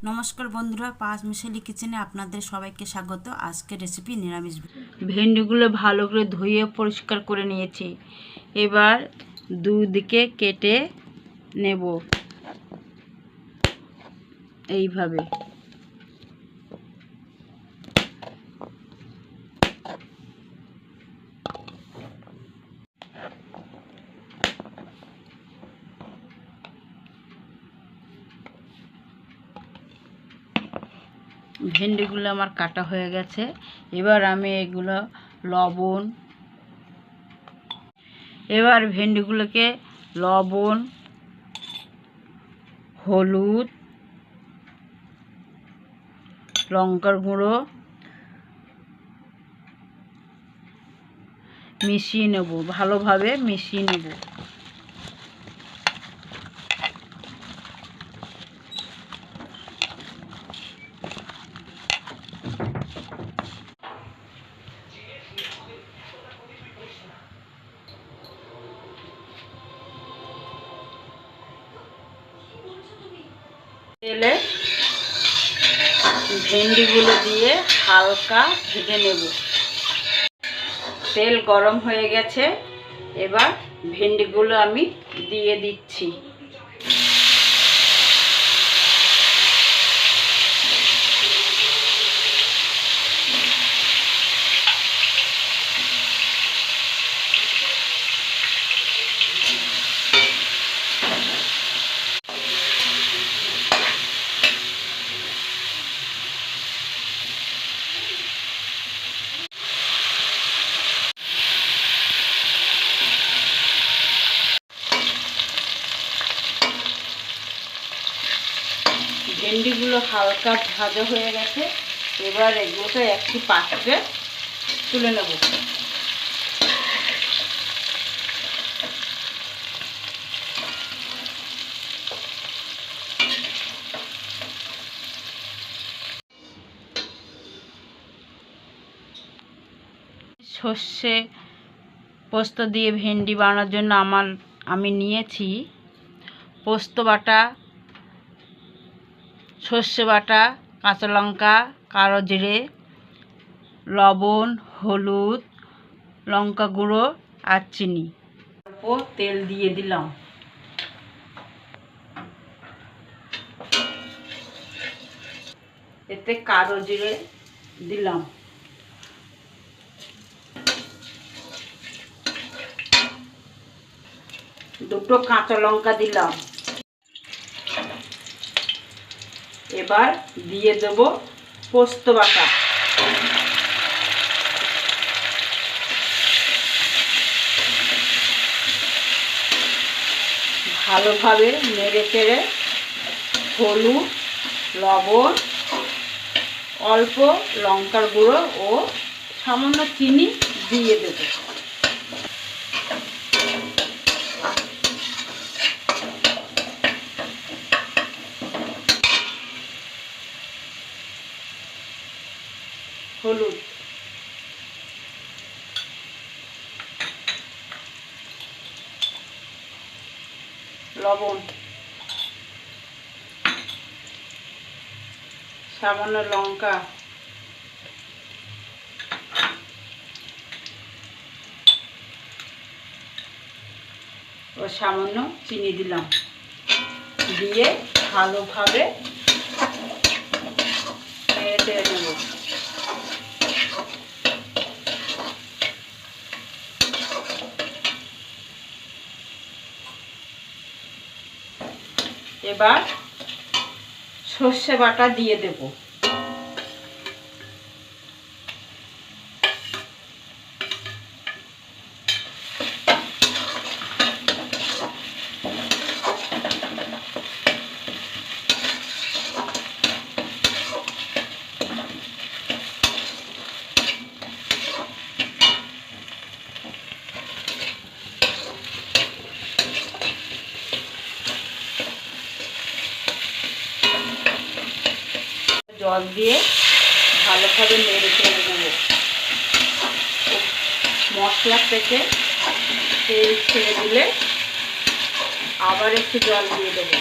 নমস্কার বন্ধুরা, পাঁচ মিশালি কিচেনে আপনাদের সবাইকে স্বাগত। আজকে রেসিপি নিরামিষ। ভেন্ডিগুলো ভালো করে ধুয়ে পরিষ্কার করে নিয়েছি। এবার দুদিকে কেটে নেব এইভাবে। ভেন্ডিগুলো আমার কাটা হয়ে গেছে। এবার আমি এগুলো ভেন্ডিগুলোকে লবণ, হলুদ, লঙ্কার গুঁড়ো মিশিয়ে নেব, ভালোভাবে মিশিয়ে নেব। তেলে ভেন্ডিগুলো দিয়ে হালকা ভেজে নেব। তেল গরম হয়ে গেছে, এবার ভেন্ডিগুলো আমি দিয়ে দিচ্ছি। ভেন্ডিগুলো হালকা ভাজা হয়ে গেছে, এবার এগুলোকে একটি পাত্রে তুলে নেব। সর্ষে পোস্ত দিয়ে ভেন্ডি বানানোর জন্য আমি নিয়েছি পোস্ত বাটা, সর্ষে বাটা, কাঁচা লঙ্কা, কালো জিরে, লবণ, হলুদ, লঙ্কা গুঁড়ো আর চিনি। অল্প তেল দিয়ে দিলাম। এতে কালো জিরে দিলাম, দুটো কাঁচা লঙ্কা দিলাম। এবার দিয়ে দেব পোস্ত বাটা। ভালোভাবে নেড়ে চেড়ে হলুদ, লবণ, অল্প লঙ্কার গুঁড়ো ও সামান্য চিনি দিয়ে দেব। হলুদ, লবণ, সামান্য লঙ্কা, ও সামান্য চিনি দিলাম। দিয়ে ভালোভাবে নেড়ে চেড়ে নেব। এবার সর্ষে বাটা দিয়ে দেব। জল দিয়ে ভালোভাবে নেড়ে চেড়ে নেব। মশলা থেকে তেল ছেড়ে দিলে আবার একটু জল দিয়ে দেব।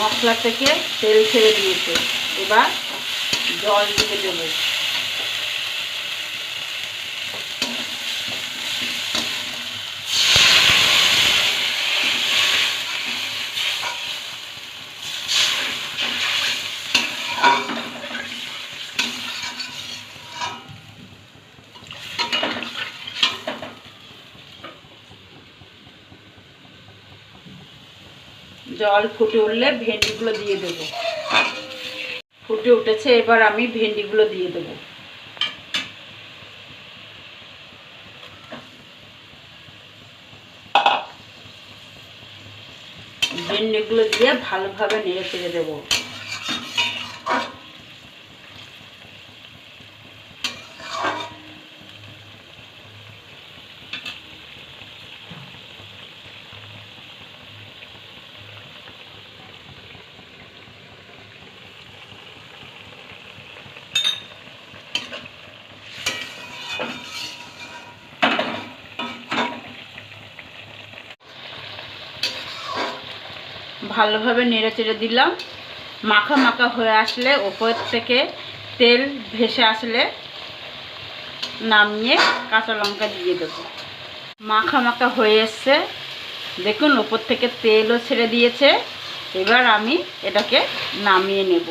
মশলা থেকে তেল ছেড়ে দিয়েছে। এবার জল দিয়ে দেবো। জল ফুটে উঠলে ভেন্ডিগুলো দিয়ে দেবো। ফুটে উঠেছে, এবার আমি ভেন্ডিগুলো দিয়ে দেবো। ভেন্ডিগুলো দিয়ে ভালোভাবে নেড়ে চেড়ে দেবো। ভালোভাবে নেড়ে চেড়ে দিলাম। মাখা মাখা হয়ে আসলে, ওপর থেকে তেল ভেসে আসলে নামিয়ে কাঁচা লঙ্কা দিয়ে দেবো। মাখা মাখা হয়ে এসছে, দেখুন ওপর থেকে তেলও ছেড়ে দিয়েছে। এবার আমি এটাকে নামিয়ে নেব।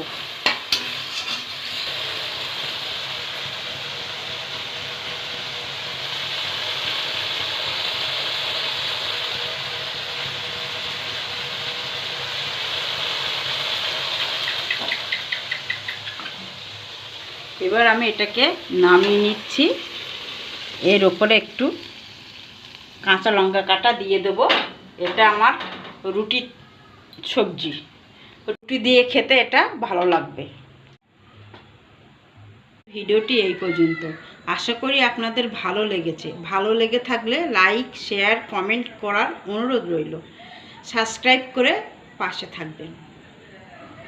এবার আমি এটাকে নামিয়ে নিচ্ছি। এর ওপরে একটু কাঁচা লঙ্কা কাটা দিয়ে দেবো। এটা আমার রুটির সবজি, রুটি দিয়ে খেতে এটা ভালো লাগবে। ভিডিওটি এই পর্যন্ত। আশা করি আপনাদের ভালো লেগেছে। ভালো লেগে থাকলে লাইক, শেয়ার, কমেন্ট করার অনুরোধ রইল। সাবস্ক্রাইব করে পাশে থাকবেন।